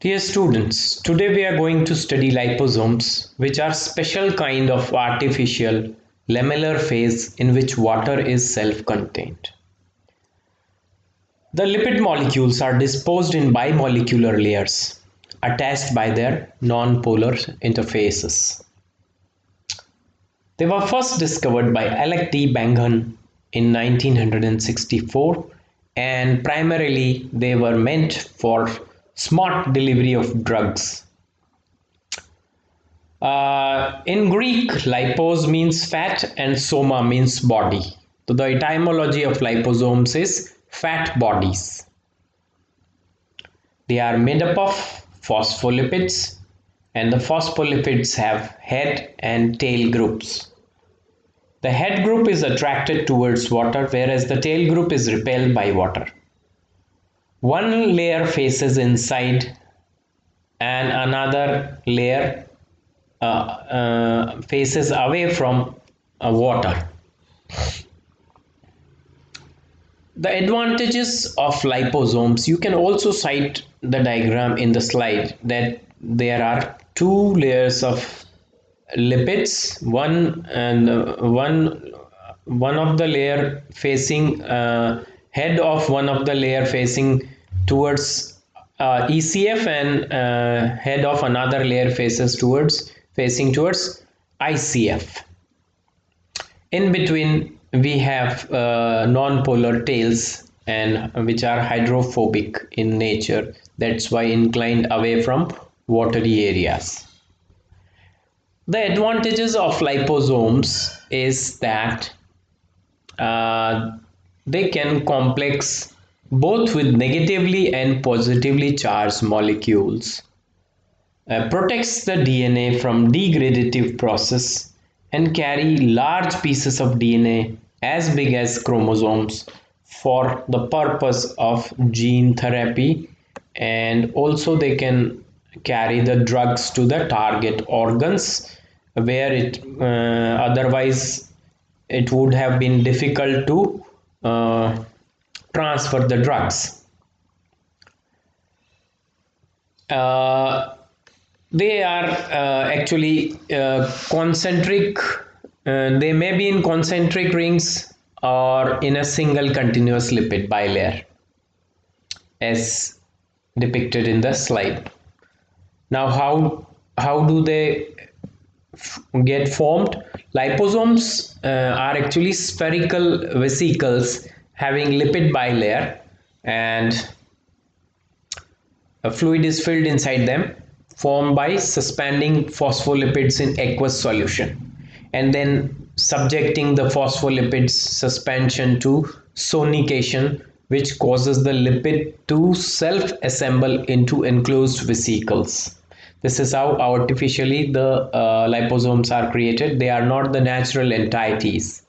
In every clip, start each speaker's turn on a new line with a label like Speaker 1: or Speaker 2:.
Speaker 1: Dear students, today we are going to study liposomes, which are special kind of artificial lamellar phase in which water is self-contained. The lipid molecules are disposed in bimolecular layers attached by their non-polar interfaces. They were first discovered by Alec T. Bangan in 1964, and primarily they were meant for smart delivery of drugs. In Greek, lipos means fat and soma means body. So the etymology of liposomes is fat bodies. They are made up of phospholipids, and the phospholipids have head and tail groups. The head group is attracted towards water, whereas the tail group is repelled by water. One layer faces inside and another layer faces away from water. The advantages of liposomes, you can also cite the diagram in the slide that there are two layers of lipids, one of the layer facing head of one of the layer facing towards ECF, and head of another layer facing towards ICF. In between we have non-polar tails, and which are hydrophobic in nature, that's why inclined away from watery areas. The advantages of liposomes is that they can complex both with negatively and positively charged molecules, protects the DNA from degradative process, and carry large pieces of DNA as big as chromosomes for the purpose of gene therapy, and also they can carry the drugs to the target organs where it otherwise it would have been difficult to transfer the drugs. They are actually concentric, they may be in concentric rings or in a single continuous lipid bilayer as depicted in the slide. Now how do they get formed? Liposomes are actually spherical vesicles having lipid bilayer, and a fluid is filled inside them, formed by suspending phospholipids in aqueous solution and then subjecting the phospholipids suspension to sonication, which causes the lipid to self-assemble into enclosed vesicles. This is how artificially the liposomes are created. They are not the natural entities.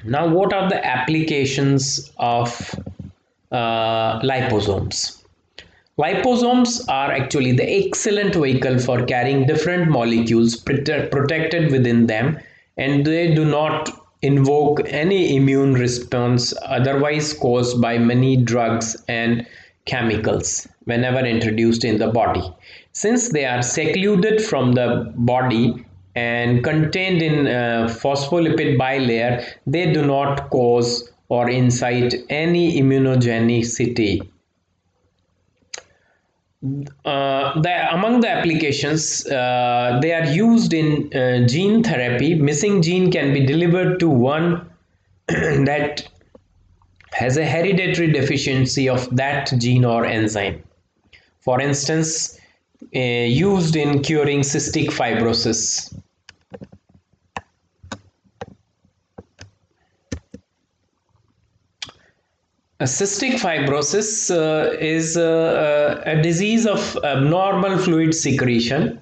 Speaker 1: Now, what are the applications of liposomes? Liposomes are actually the excellent vehicle for carrying different molecules protected within them, and they do not invoke any immune response otherwise caused by many drugs and chemicals whenever introduced in the body. Since they are secluded from the body and contained in phospholipid bilayer, they do not cause or incite any immunogenicity. Among the applications, they are used in gene therapy. Missing gene can be delivered to one that has a hereditary deficiency of that gene or enzyme. For instance, used in curing cystic fibrosis. Cystic fibrosis is a disease of abnormal fluid secretion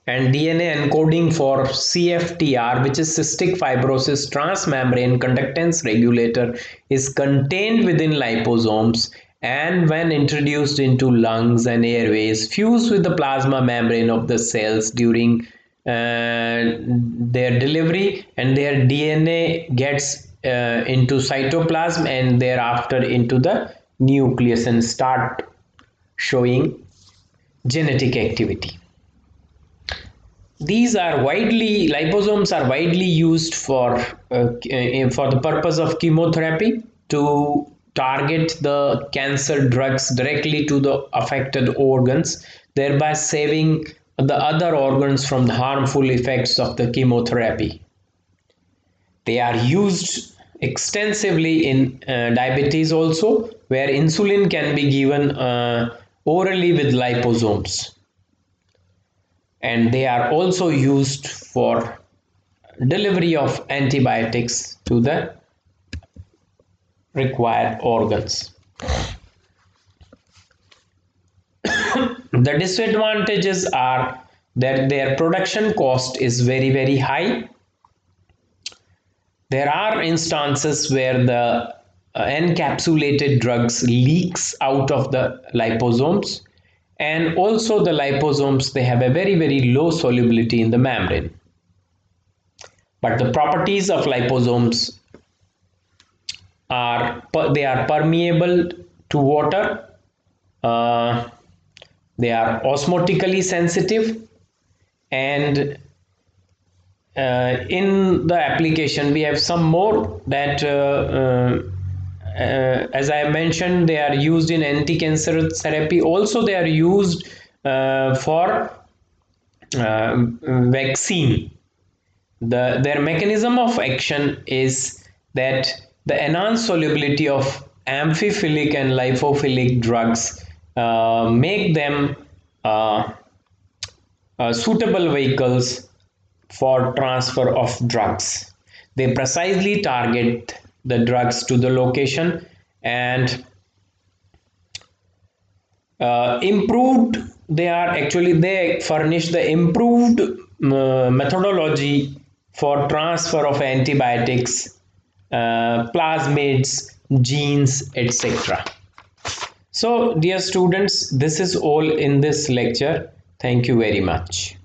Speaker 1: and DNA encoding for CFTR, which is cystic fibrosis transmembrane conductance regulator, is contained within liposomes, and when introduced into lungs and airways, fuse with the plasma membrane of the cells during their delivery, and their DNA gets into cytoplasm and thereafter into the nucleus and start showing genetic activity. Liposomes are widely used for the purpose of chemotherapy, to target the cancer drugs directly to the affected organs, thereby saving the other organs from the harmful effects of the chemotherapy. They are used extensively in diabetes also, where insulin can be given orally with liposomes, and they are also used for delivery of antibiotics to the required organs. The disadvantages are that their production cost is very high. There are instances where the encapsulated drugs leaks out of the liposomes, and also the liposomes, they have a very low solubility in the membrane. But the properties of liposomes are they are permeable to water, they are osmotically sensitive, and in the application we have some more that as I mentioned, they are used in anti-cancer therapy. Also they are used for vaccine. Their mechanism of action is that the enhanced solubility of amphiphilic and lipophilic drugs make them suitable vehicles for transfer of drugs. They precisely target the drugs to the location, and improved they furnish the improved methodology for transfer of antibiotics, plasmids, genes, etc. So dear students, this is all in this lecture. Thank you very much.